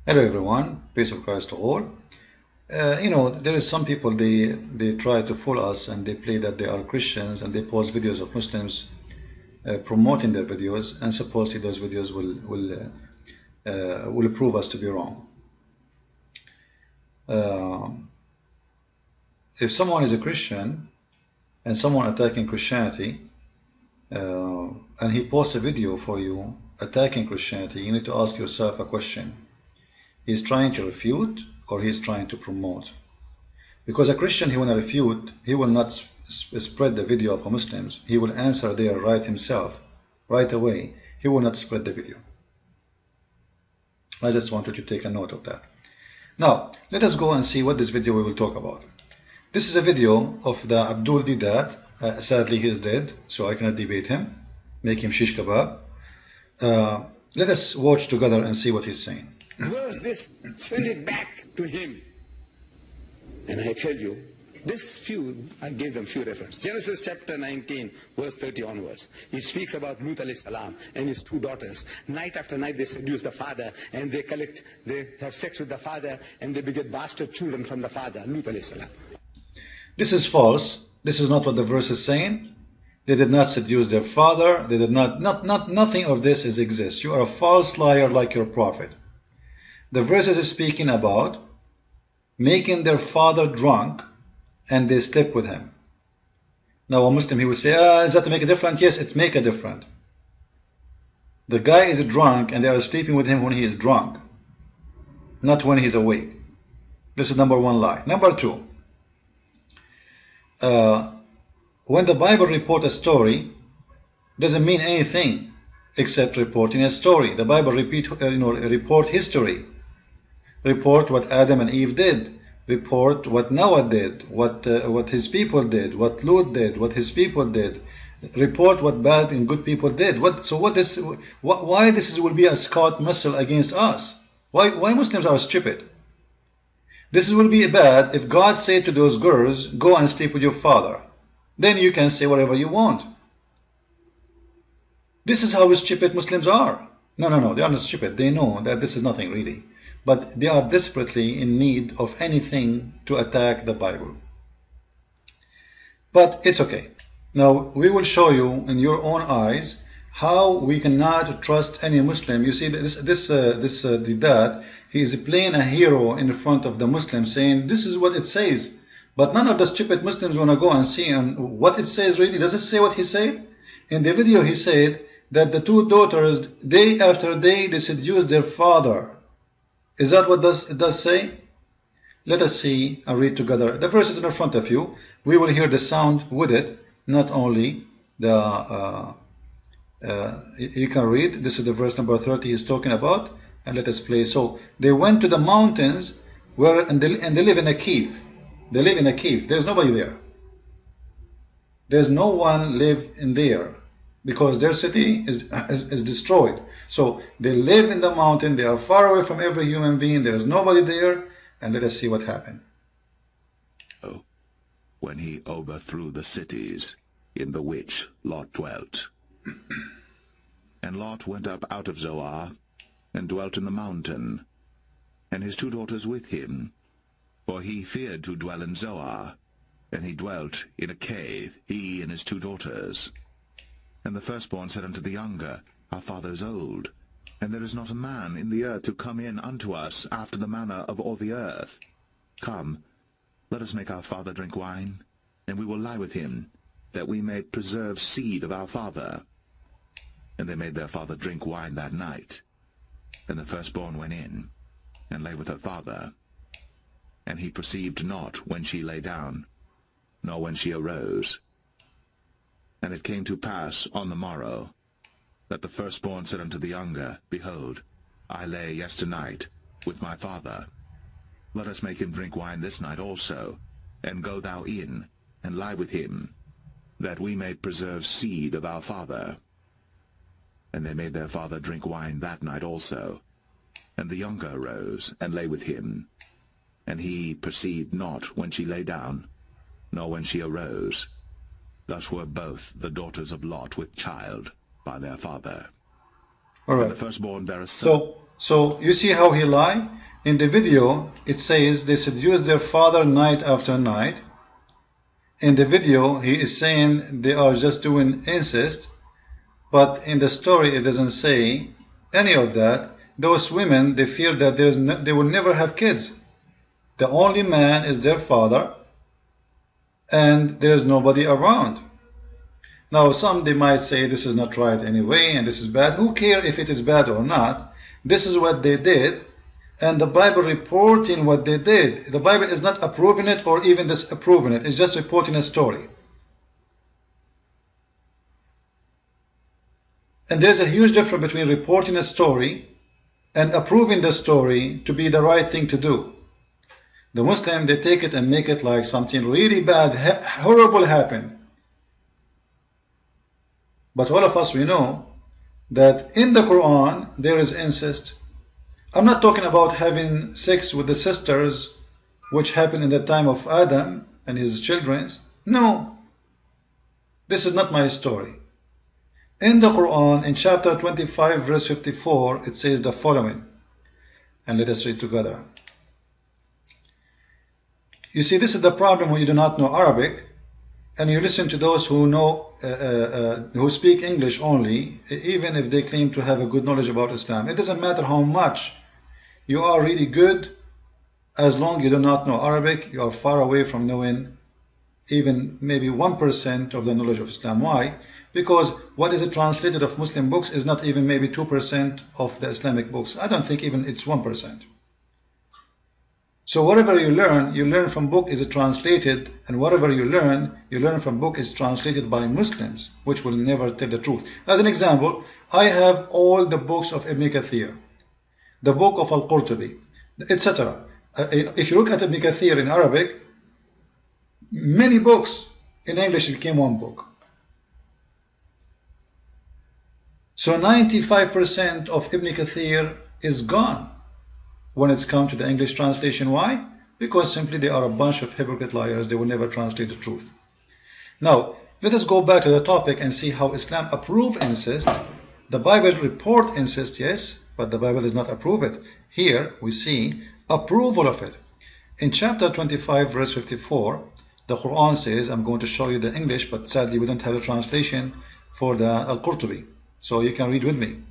Hello everyone, peace of Christ to all. There is some people they try to fool us and they play that they are Christians and they post videos of Muslims promoting their videos, and supposedly those videos will prove us to be wrong. If someone is a Christian and someone attacking Christianity and he posts a video for you attacking Christianity, you need to ask yourself a question. He's trying to refute or he's trying to promote? Because a Christian, he will not refute, he will not spread the video of Muslims. He will answer there right himself, right away. He will not spread the video. I just wanted to take a note of that. Now, let us go and see what this video we will talk about. This is a video of the Abdul Deedat. Sadly, he is dead, so I cannot debate him, make him shish kebab. Let us watch together and see what he's saying. Verse this, send it back to him. And I tell you, this few, I gave them few references. Genesis chapter 19, verse 30 onwards. He speaks about Lut alayhi salam and his two daughters. Night after night they seduce the father and they have sex with the father and they beget bastard children from the father, Lut alayhi salam. This is false. This is not what the verse is saying. They did not seduce their father. They did nothing of this exists. You are a false liar like your prophet. The verse is speaking about making their father drunk and they slept with him. Now a Muslim, he will say, is that to make a difference? Yes, it make a difference. The guy is drunk and they are sleeping with him when he is drunk, not when he's awake. This is number one lie. Number two, when the Bible reports a story, doesn't mean anything except reporting a story. The Bible report history. Report what Adam and Eve did. Report what Noah did, what his people did, what Lut did, what his people did. Report what bad and good people did. Why this will be a scout missile against us? Why Muslims are stupid? This will be bad if God said to those girls, go and sleep with your father. Then you can say whatever you want. This is how stupid Muslims are. No, they are not stupid. They know that this is nothing really. But they are desperately in need of anything to attack the Bible. But it's okay. Now we will show you in your own eyes how we cannot trust any Muslim. You see, this Deedat, he is playing a hero in front of the Muslims, saying this is what it says. But none of the stupid Muslims want to go and see what it says really. Does it say what he said? In the video he said that the two daughters, day after day, they seduced their father. Is that what it does say? Let us see and read together. The verse is in front of you. We will hear the sound with it, not only the... you can read. This is the verse number 30 he's talking about. And let us play. So they went to the mountains and they live in a cave. They live in a cave. There's nobody there. There's no one live in there because their city is destroyed. So they live in the mountain. They are far away from every human being. There is nobody there. And let us see what happened. Oh, when he overthrew the cities in the which Lot dwelt. And Lot went up out of Zoar and dwelt in the mountain, and his two daughters with him. For he feared to dwell in Zoar, and he dwelt in a cave, he and his two daughters. And the firstborn said unto the younger, Our father is old, and there is not a man in the earth to come in unto us after the manner of all the earth. Come, let us make our father drink wine, and we will lie with him, that we may preserve seed of our father. And they made their father drink wine that night. And the firstborn went in, and lay with her father. And he perceived not when she lay down, nor when she arose. And it came to pass on the morrow, that the firstborn said unto the younger, Behold, I lay yesternight with my father. Let us make him drink wine this night also, and go thou in, and lie with him, that we may preserve seed of our father. And they made their father drink wine that night also. And the younger arose, and lay with him. And he perceived not when she lay down, nor when she arose. Thus were both the daughters of Lot with child by their father. All right. And the firstborn bare a son. So you see how he lied? In the video, it says they seduce their father night after night. In the video, he is saying they are just doing incest. But in the story, it doesn't say any of that. Those women, they fear that they will never have kids. The only man is their father, and there's nobody around. Now, some they might say this is not right anyway, and this is bad. Who cares if it is bad or not? This is what they did, and the Bible reporting what they did. The Bible is not approving it or even disapproving it. It's just reporting a story. And there's a huge difference between reporting a story and approving the story to be the right thing to do. The Muslim, they take it and make it like something really bad, horrible happened. But all of us, we know that in the Quran there is incest. I'm not talking about having sex with the sisters, which happened in the time of Adam and his children. No, this is not my story. In the Quran, in chapter 25, verse 54, it says the following. And let us read together. You see, this is the problem when you do not know Arabic, and you listen to those who know, who speak English only, even if they claim to have a good knowledge about Islam. It doesn't matter how much you are really good, as long as you do not know Arabic, you are far away from knowing even maybe 1% of the knowledge of Islam. Why? Because what is translated of Muslim books is not even maybe 2% of the Islamic books. I don't think even it's 1%. So whatever you learn from book is translated, and whatever you learn from book is translated by Muslims, which will never tell the truth. As an example, I have all the books of Ibn Kathir, the book of Al-Qurtubi, etc. If you look at Ibn Kathir in Arabic, many books in English became one book. So 95% of Ibn Kathir is gone when it's come to the English translation. Why? Because simply they are a bunch of hypocrite liars. They will never translate the truth. Now, let us go back to the topic and see how Islam approves incest. The Bible reports incest, yes, but the Bible does not approve it. Here we see approval of it. In chapter 25, verse 54, the Quran says, I'm going to show you the English, but sadly we don't have a translation for the Al-Qurtubi. So you can read with me.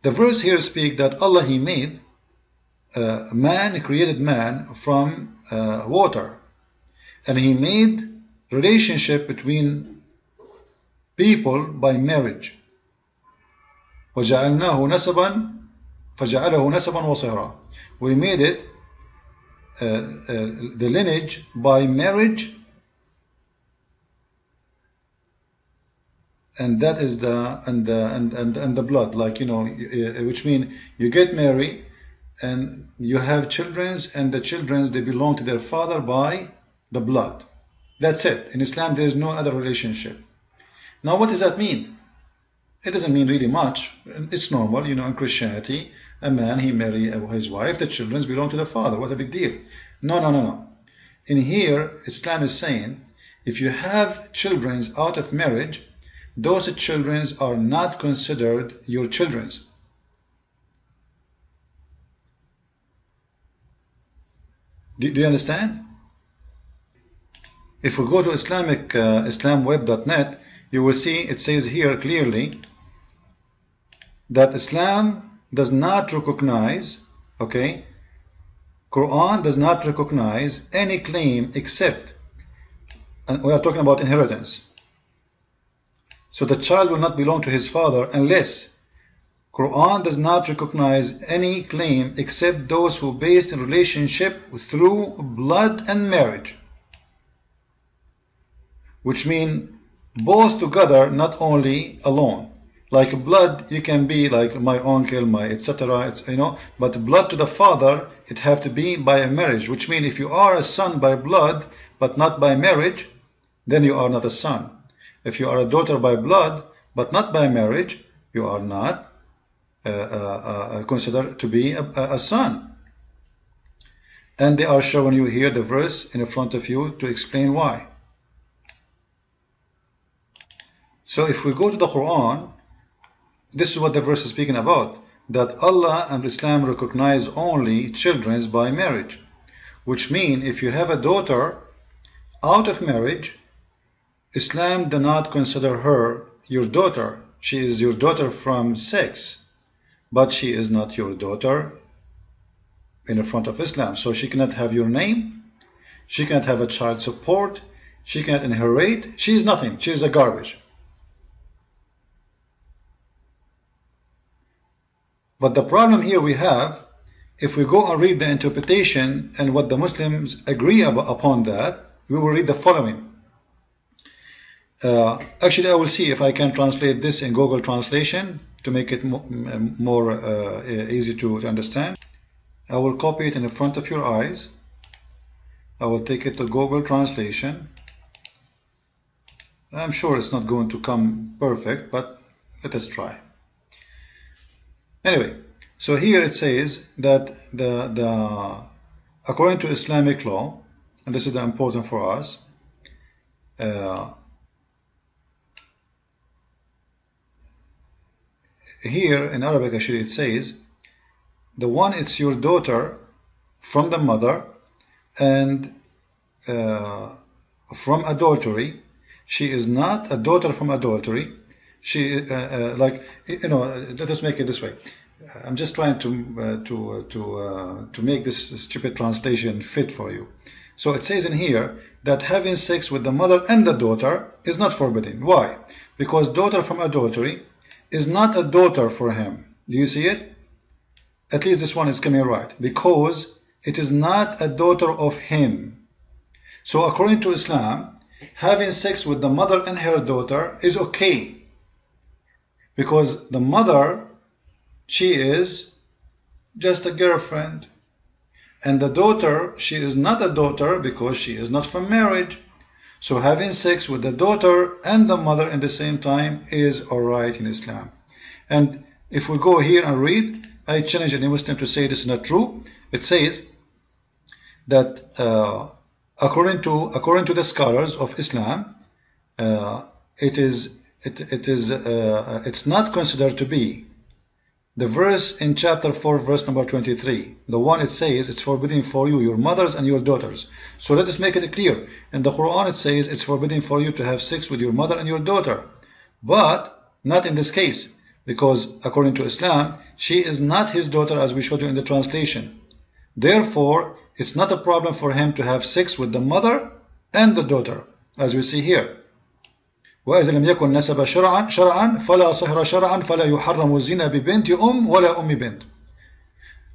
The verse here speaks that Allah, He made man, He created man from water. And He made relationship between people by marriage. وَجَعَلْنَاهُ نَسَبًا فَجَعَلَهُ نَسَبًا وَصِهْرًا. We made it the lineage by marriage, and that is the blood, like, you know, which means you get married and you have children, and the children, they belong to their father by the blood. That's it. In Islam there is no other relationship. Now what does that mean? It doesn't mean really much. It's normal, you know, in Christianity, a man, he marry his wife, the children belong to the father. What a big deal. No. In here, Islam is saying, if you have children out of marriage, those children are not considered your children. Do you understand? If we go to islamweb.net, you will see it says here clearly that Islam does not recognize, okay, Quran does not recognize any claim except, and we are talking about inheritance. So the child will not belong to his father unless Quran does not recognize any claim except those who based in relationship through blood and marriage, which mean both together, not only alone. Like blood, you can be like my uncle, my etc. It's, you know, but blood to the father, it have to be by a marriage, which means if you are a son by blood but not by marriage, then you are not a son. If you are a daughter by blood but not by marriage, you are not considered to be a son. And they are showing you here the verse in front of you to explain why. So if we go to the Quran, this is what the verse is speaking about, that Allah and Islam recognize only children by marriage, which means if you have a daughter out of marriage, Islam do not consider her your daughter. She is your daughter from sex, but she is not your daughter in the front of Islam. So she cannot have your name, she cannot have a child support, she cannot inherit, she is nothing, she is a garbage. But the problem here we have, if we go and read the interpretation and what the Muslims agree upon that, we will read the following. Actually, I will see if I can translate this in Google Translation to make it more easy to understand. I will copy it in the front of your eyes. I will take it to Google Translation. I'm sure it's not going to come perfect, but let us try. Anyway, so here it says that according to Islamic law, and this is important for us, here in Arabic actually it says, the one it's your daughter from the mother and from adultery. She is not a daughter from adultery. She like, you know, let us make it this way. I'm just trying to make this stupid translation fit for you. So it says in here that having sex with the mother and the daughter is not forbidden. Why? Because daughter from adultery is not a daughter for him. Do you see it? At least this one is coming right. Because it is not a daughter of him. So according to Islam, having sex with the mother and her daughter is okay. Because the mother, she is just a girlfriend. And the daughter, she is not a daughter because she is not from marriage. So having sex with the daughter and the mother at the same time is alright in Islam. And if we go here and read, I challenge any Muslim to say this is not true. It says that according to the scholars of Islam, it's not considered to be the verse in chapter 4, verse number 23. The one it says it's forbidden for you, your mothers and your daughters. So let us make it clear. In the Quran it says it's forbidden for you to have sex with your mother and your daughter. But not in this case. Because according to Islam, she is not his daughter as we showed you in the translation. Therefore, it's not a problem for him to have sex with the mother and the daughter, as we see here. وإذا لم يكن نسب شرعا فلا صهر شرعا فلا يحرم الزنا ببنت ولا بنت.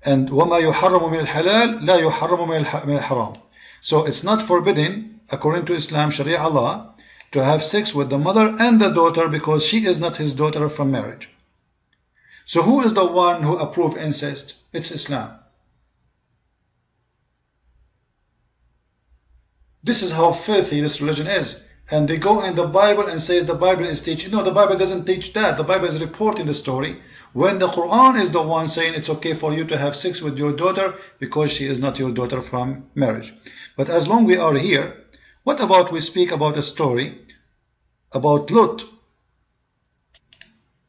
And وما يحرم من الحلال لا يحرم من الحرام. So it's not forbidden, according to Islam, Sharia Allah, to have sex with the mother and the daughter because she is not his daughter from marriage. So who is the one who approved incest? It's Islam. This is how filthy this religion is. And they go in the Bible and says the Bible is teaching. No, the Bible doesn't teach that. The Bible is reporting the story. When the Quran is the one saying it's okay for you to have sex with your daughter because she is not your daughter from marriage. But as long we are here, what about we speak about a story about Lut?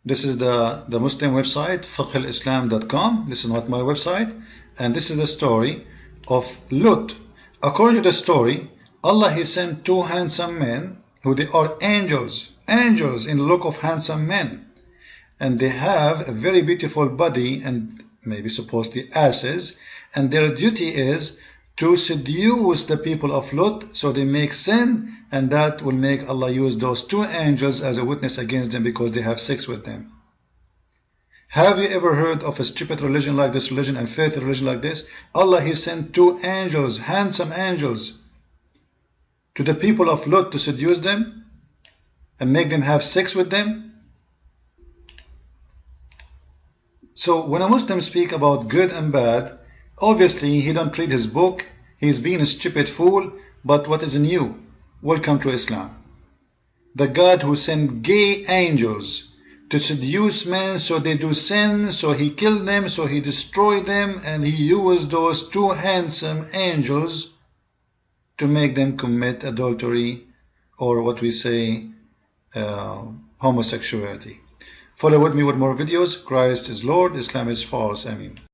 This is the Muslim website, fiqhalislam.com. This is not my website. And this is the story of Lut. According to the story, Allah, He sent two handsome men, who they are angels in the look of handsome men. And they have a very beautiful body and maybe supposedly asses. And their duty is to seduce the people of Lut so they make sin. And that will make Allah use those two angels as a witness against them because they have sex with them. Have you ever heard of a stupid religion like this religion and faith religion like this? Allah, He sent two angels, handsome angels, to the people of Lut to seduce them and make them have sex with them. So when a Muslim speaks about good and bad, obviously he don't read his book, he's being a stupid fool. But what is new? Welcome to Islam. The God who sent gay angels to seduce men so they do sin, so He killed them, so He destroyed them, and He used those two handsome angels to make them commit adultery, or what we say, homosexuality. Follow with me with more videos. Christ is Lord, Islam is false. Ameen.